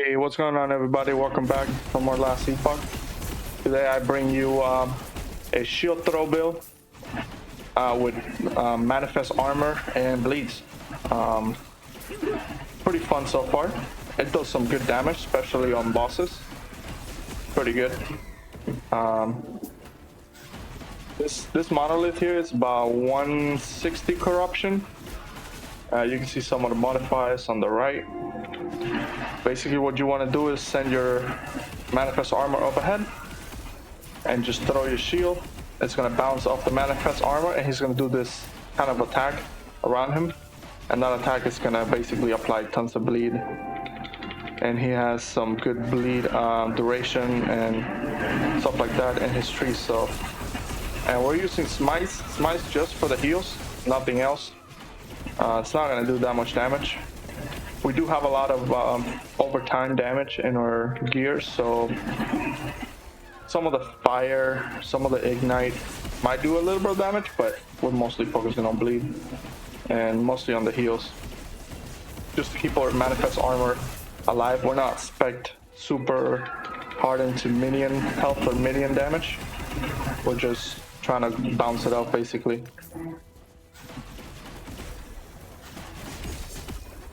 Hey, what's going on, everybody? Welcome back for more last Epoch. Today I bring you a shield throw build with manifest armor and bleeds. Um, Pretty fun so far. It does some good damage, especially on bosses. Pretty good. This monolith here is about 160 corruption. You can see some of the modifiers on the right. Basically, what you want to do is send your manifest armor up ahead and just throw your shield. It's going to bounce off the manifest armor, and he's going to do this kind of attack around him. And that attack is going to basically apply tons of bleed. And he has some good bleed duration and stuff like that in his tree. So, and we're using smites just for the heals, nothing else. It's not going to do that much damage. We do have a lot of overtime damage in our gear, so some of the fire, some of the ignite might do a little bit of damage, but we're mostly focusing on bleed and mostly on the heals. Just to keep our manifest armor alive. We're not spec'd super hard into minion health or minion damage. We're just trying to bounce it out basically.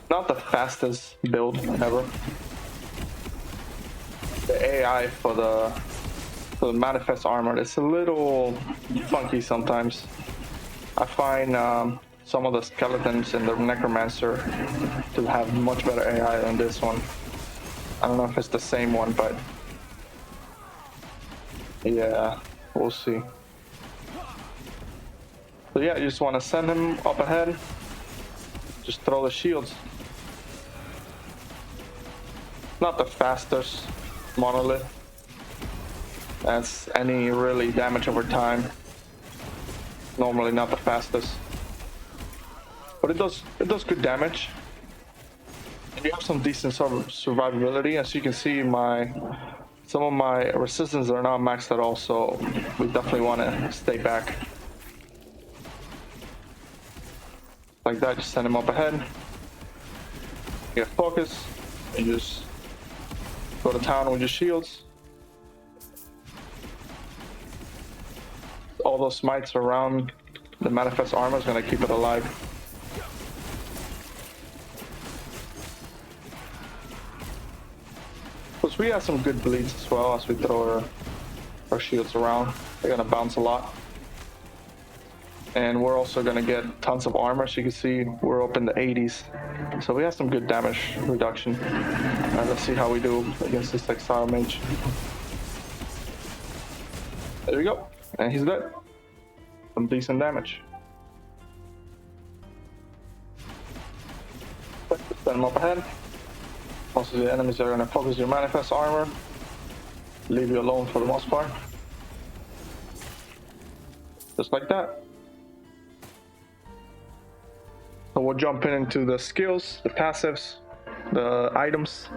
Not the fastest build ever. The AI for the manifest armor is a little funky sometimes. I find some of the skeletons in the necromancer to have much better AI than this one. I don't know if it's the same one, but yeah, we'll see. So yeah, you just want to send him up ahead. Just throw the shields. Not the fastest monolith as any really damage over time. Normally not the fastest, but it does good damage. And you have some decent survivability. As you can see, some of my resistance are not maxed at all, so we definitely want to stay back. Like that, just send him up ahead. Get focus and just go to town with your shields. All those smites around the manifest armor is going to keep it alive. Plus we have some good bleeds as well as we throw our shields around. They're going to bounce a lot. And we're also going to get tons of armor. So you can see we're up in the 80s. So we have some good damage reduction. Let's see how we do against this Exile Mage. There we go. And he's dead. Some decent damage. Send him up ahead. Most of the enemies are going to focus your manifest armor. Leave you alone for the most part. Just like that. So we'll jump into the skills, the passives, the items,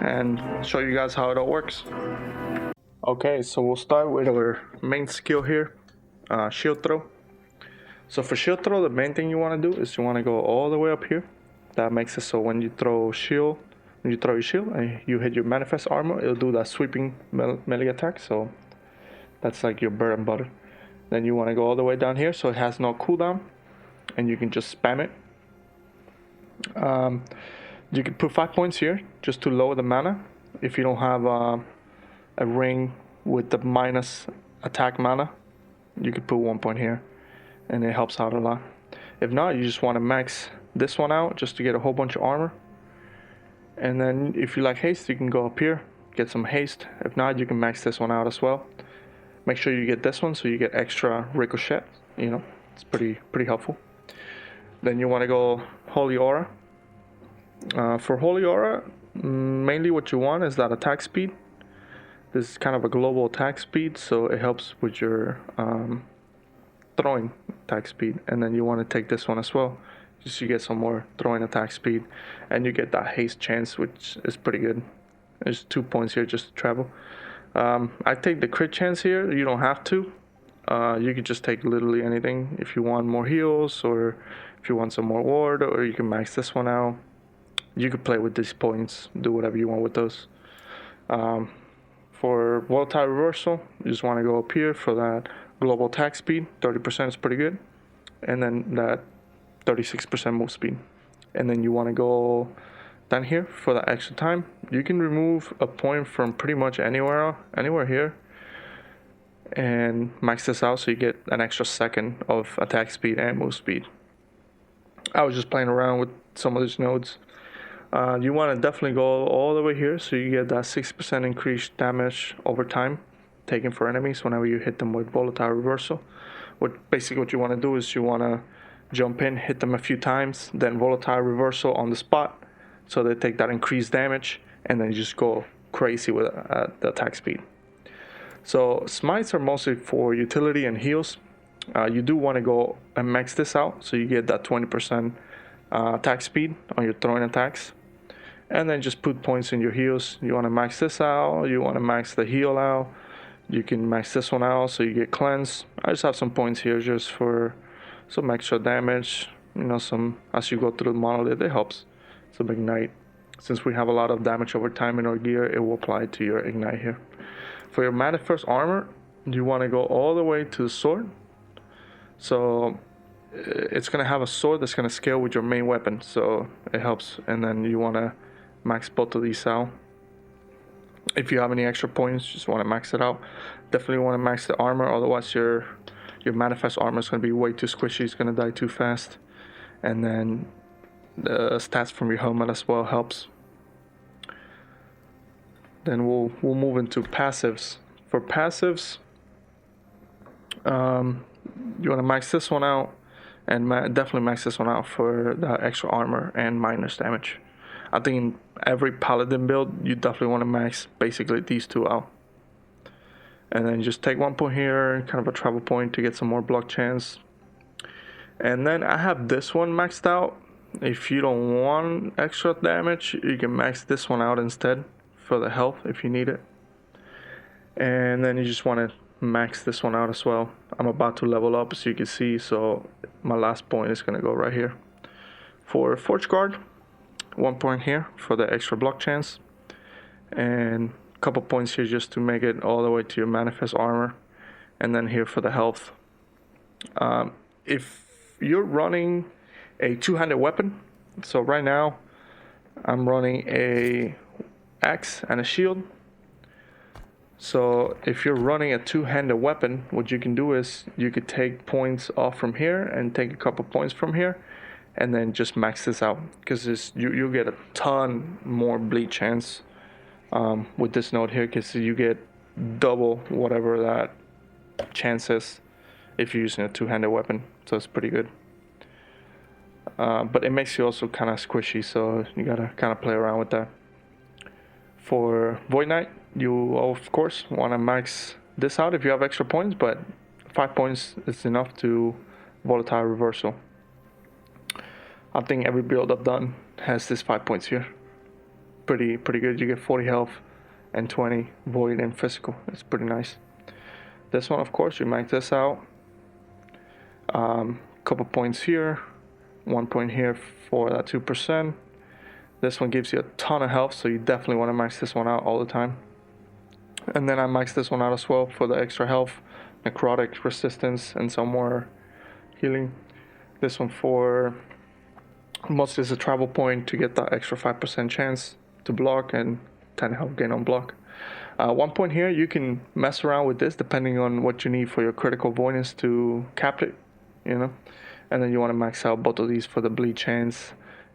and show you guys how it all works. Okay, so we'll start with our main skill here, shield throw. So for shield throw, the main thing you want to do is you want to go all the way up here. That makes it so when you throw your shield and you hit your manifest armor, it'll do that sweeping melee attack. So that's like your bread and butter. Then you want to go all the way down here so it has no cooldown, and you can just spam it. You can put 5 points here just to lower the mana. If you don't have a ring with the minus attack mana, you could put 1 point here, and it helps out a lot. If not, you just want to max this one out just to get a whole bunch of armor. And then if you like haste, you can go up here, get some haste. If not, you can max this one out as well. Make sure you get this one so you get extra ricochet. You know, it's pretty helpful. Then you want to go Holy Aura. For Holy Aura, mainly what you want is that attack speed. This is kind of a global attack speed, so it helps with your throwing attack speed. And then you want to take this one as well, just so you get some more throwing attack speed, and you get that haste chance, which is pretty good. There's 2 points here just to travel. I take the crit chance here. You don't have to. You could just take literally anything if you want more heals, or if you want some more ward, or you can max this one out. you could play with these points, do whatever you want with those. For volatile reversal, you just want to go up here for that global attack speed. 30% is pretty good, and then that 36% move speed. And then you want to go down here for the extra time. You can remove a point from pretty much anywhere here, and max this out so you get an extra second of attack speed and move speed. I was just playing around with some of these nodes. You want to definitely go all the way here so you get that 6% increased damage over time taken for enemies whenever you hit them with volatile reversal. Basically what you want to do is you want to jump in, hit them a few times, then volatile reversal on the spot so they take that increased damage, and then you just go crazy with the attack speed. So smites are mostly for utility and heals. You do want to go and max this out so you get that 20% attack speed on your throwing attacks, and then just put points in your heals. You want to max this out, you want to max the heal out, you can max this one out so you get cleanse. I just have some points here just for some extra damage, some as you go through the monolith. It helps. Some ignite. Since we have a lot of damage over time in our gear, it will apply to your ignite here. For your manifest armor, you want to go all the way to the sword. So it's going to have a sword that's going to scale with your main weapon, so it helps. And then you want to max both of these out. If you have any extra points, just want to max it out. Definitely want to max the armor, otherwise your manifest armor is going to be way too squishy. It's going to die too fast. And then the stats from your helmet as well helps. Then we'll move into passives. For passives, you want to max this one out, and definitely max this one out for the extra armor and minus damage. I think in every paladin build, you definitely want to max basically these two out. And then just take 1 point here, kind of a travel point to get some more block chance. And then I have this one maxed out. If you don't want extra damage, you can max this one out instead for the health if you need it. And then you just want to max this one out as well. I'm about to level up, as you can see, so my last point is going to go right here. For Forge Guard, 1 point here for the extra block chance, and a couple points here just to make it all the way to your manifest armor, and then here for the health. If you're running a two-handed weapon, so right now I'm running a axe and a shield. So if you're running a two-handed weapon, what you can do is you could take points off from here and take a couple points from here, and then just max this out, because you get a ton more bleed chance with this node here, because you get double whatever that chance is if you're using a two-handed weapon, so it's pretty good. But it makes you also kind of squishy, so you gotta kind of play around with that. For Void Knight, you of course want to max this out if you have extra points, but 5 points is enough to volatile reversal. I think every build I've done has this 5 points here. Pretty good. You get 40 health and 20 void and physical. It's pretty nice. This one, of course, you max this out. Couple points here, 1 point here for that 2%. This one gives you a ton of health, so you definitely want to max this one out all the time. And then I max this one out as well for the extra health, necrotic resistance, and some more healing. This one for mostly is a travel point to get that extra 5% chance to block and 10 health gain on block. 1 point here, you can mess around with this depending on what you need for your critical avoidance to cap it, And then you want to max out both of these for the bleed chance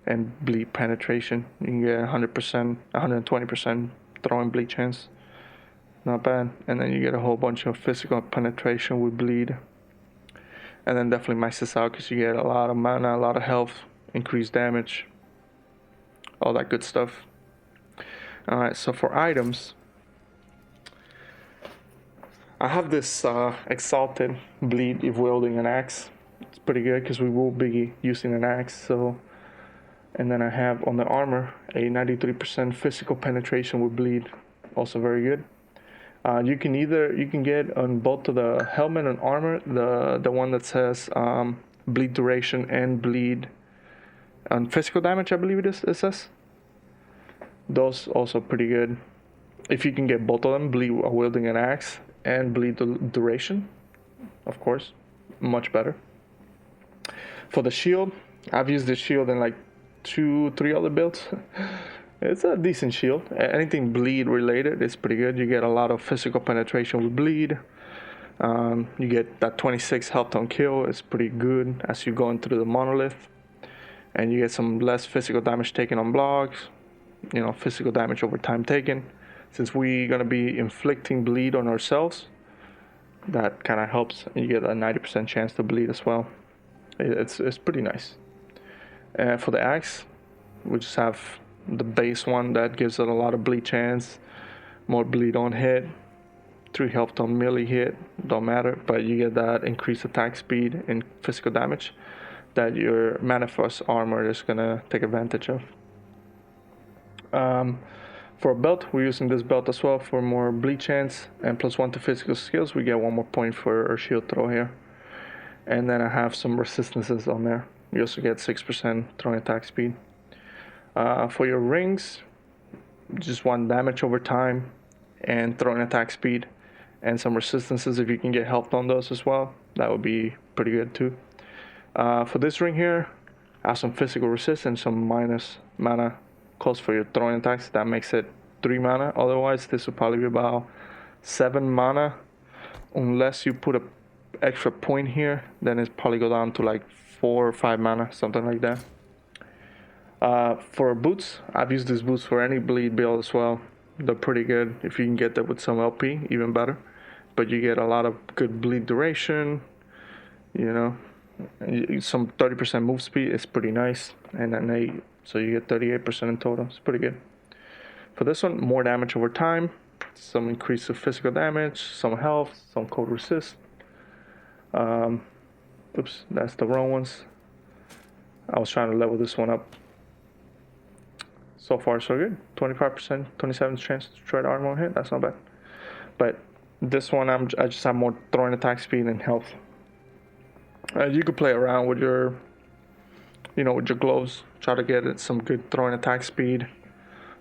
and bleed penetration. You can get 100%, 120% throwing bleed chance. Not bad. And then you get a whole bunch of physical penetration with bleed. And then definitely max this out because you get a lot of mana, a lot of health, increased damage, all that good stuff. Alright, so for items, I have this Exalted Bleed if wielding an axe. It's pretty good because we will be using an axe. So, and then I have on the armor a 93% physical penetration with bleed, also very good. You can get on both of the helmet and armor the one that says bleed duration and bleed on physical damage. I believe it says. Those also pretty good. If you can get both of them, bleed while wielding an axe and bleed the duration, of course, much better. For the shield, I've used this shield in like 2-3 other builds. It's a decent shield. Anything bleed related is pretty good. You get a lot of physical penetration with bleed. You get that 26 health on kill. It's pretty good as you go into the monolith. And you get some less physical damage taken on blocks. You know, physical damage over time taken. Since we're going to be inflicting bleed on ourselves, that kind of helps. You get a 90% chance to bleed as well. It's pretty nice. And for the axe, we just have the base one that gives it a lot of bleed chance, more bleed on hit, 3 health on melee hit, don't matter, but you get that increased attack speed and physical damage that your manifest armor is gonna take advantage of. For a belt, we're using this belt as well for more bleed chance and +1 to physical skills. We get 1 more point for our shield throw here. And then I have some resistances on there. You also get 6% throwing attack speed. For your rings, just 1 damage over time and throwing attack speed and some resistances. If you can get health on those as well, that would be pretty good too. For this ring here, I have some physical resistance, some minus mana cost for your throwing attacks. That makes it 3 mana. Otherwise, this would probably be about 7 mana. Unless you put a extra point here, then it's probably go down to like 4 or 5 mana, something like that. For boots, I've used these boots for any bleed build as well. They're pretty good. If you can get that with some LP, even better. But you get a lot of good bleed duration, you know, some 30% move speed is pretty nice, and then so you get 38% in total. It's pretty good. For this one, more damage over time, some increase of physical damage, some health, some cold resist. Oops, that's the wrong ones. I was trying to level this one up. So far, so good. 25%, 27% chance to try the armor hit. That's not bad. But this one, I just have more throwing attack speed and health. You could play around with your, with your gloves. Try to get some good throwing attack speed,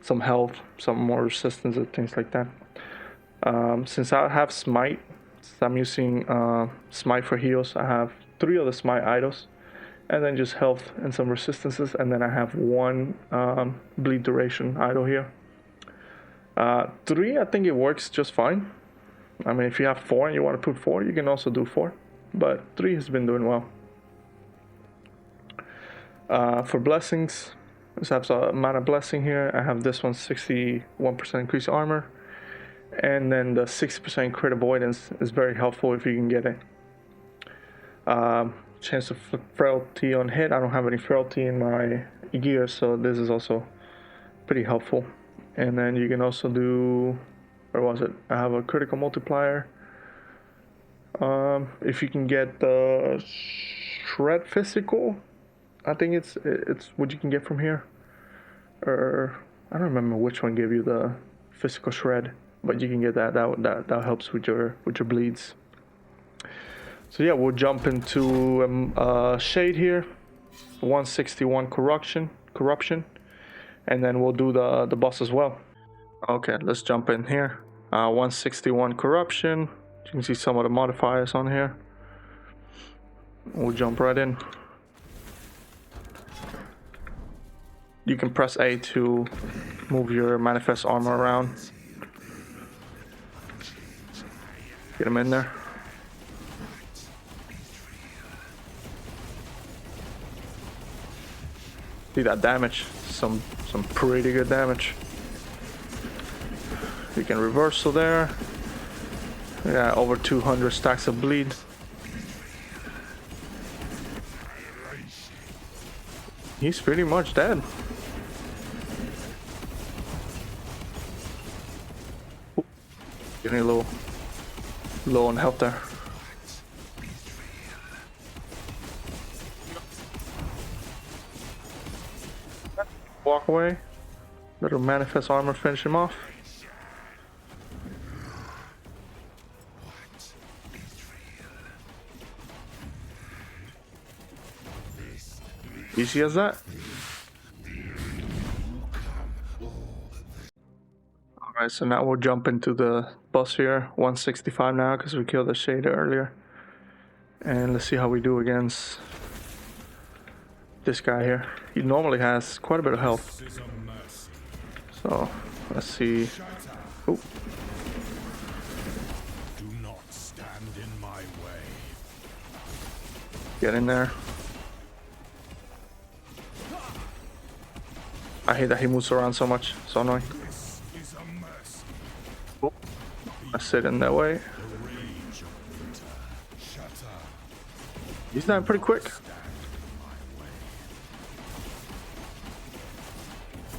some health, some more resistance, and things like that. Since I have smite, I'm using smite for heals. I have 3 of the smite idols, and then just health and some resistances, and then I have 1 bleed duration idol here. 3, I think it works just fine. I mean, if you have 4 and you want to put 4, you can also do 4, but 3 has been doing well. For blessings, I just have a mana blessing here. I have this one, 61% increased armor, and then the 60% crit avoidance is very helpful if you can get it. Chance of frailty on hit. I don't have any frailty in my gear, so this is also pretty helpful. And then you can also do, where was it? I have a critical multiplier. If you can get the shred physical, I think it's what you can get from here. Or I don't remember which one gave you the physical shred, but you can get that. That helps with your bleeds. So yeah, we'll jump into shade here, 161 corruption, and then we'll do the boss as well. Okay, let's jump in here. 161 corruption. You can see some of the modifiers on here. We'll jump right in. You can press A to move your manifest armor around. Get him in there. See that damage? Some pretty good damage. You can reversal there. Yeah, over 200 stacks of bleed. He's pretty much dead. Ooh, getting a little low on health there. Walk away. Little manifest armor, finish him off. Easy as that. Alright, so now we'll jump into the boss here. 165 now because we killed the Shader earlier. And let's see how we do against this guy here. He normally has quite a bit of health. So, let's see. Oh. Do not stand in my way. Get in there. I hate that he moves around so much. So annoying. Oh. I sit in that way. He's dying pretty quick.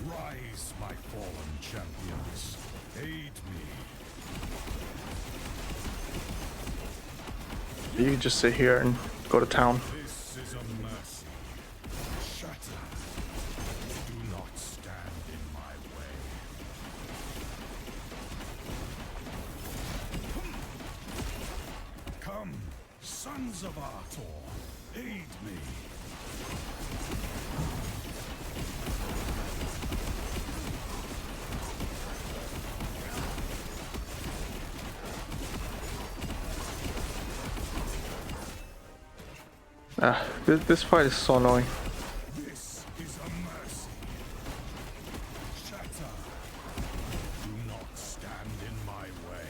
Rise, my fallen champions. Aid me. You can just sit here and go to town. This is a mercy. Shatter. Do not stand in my way. Come, sons of Arthur. Aid me. This fight is so annoying. This is a mercy. Shatter. Do not stand in my way.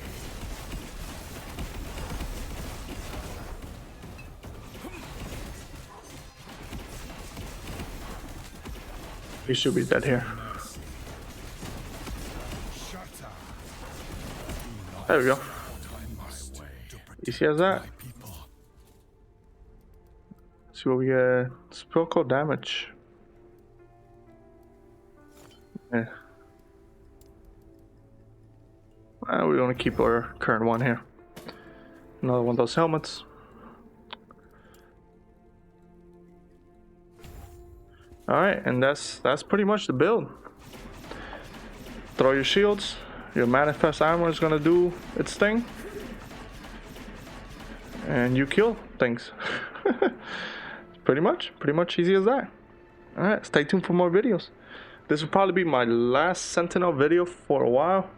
He should be dead here. Shatter. There we go. I must Easy as that. See what we get. Spell code damage. Yeah. We're gonna keep our current one here. Another one of those helmets. Alright, and that's pretty much the build. Throw your shields. Your manifest armor is gonna do its thing. And you kill things. Pretty much easy as that. Alright, stay tuned for more videos. This will probably be my last Sentinel video for a while.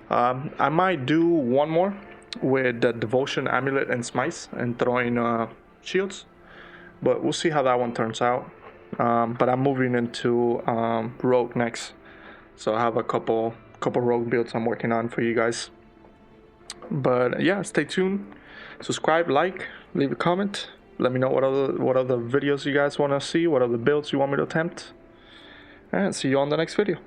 I might do one more with the Devotion Amulet and Smice and throwing shields. But we'll see how that one turns out. But I'm moving into Rogue next. So I have a couple Rogue builds I'm working on for you guys. But yeah, stay tuned. Subscribe, like, leave a comment. Let me know what other videos you guys want to see, what other builds you want me to attempt. And see you on the next video.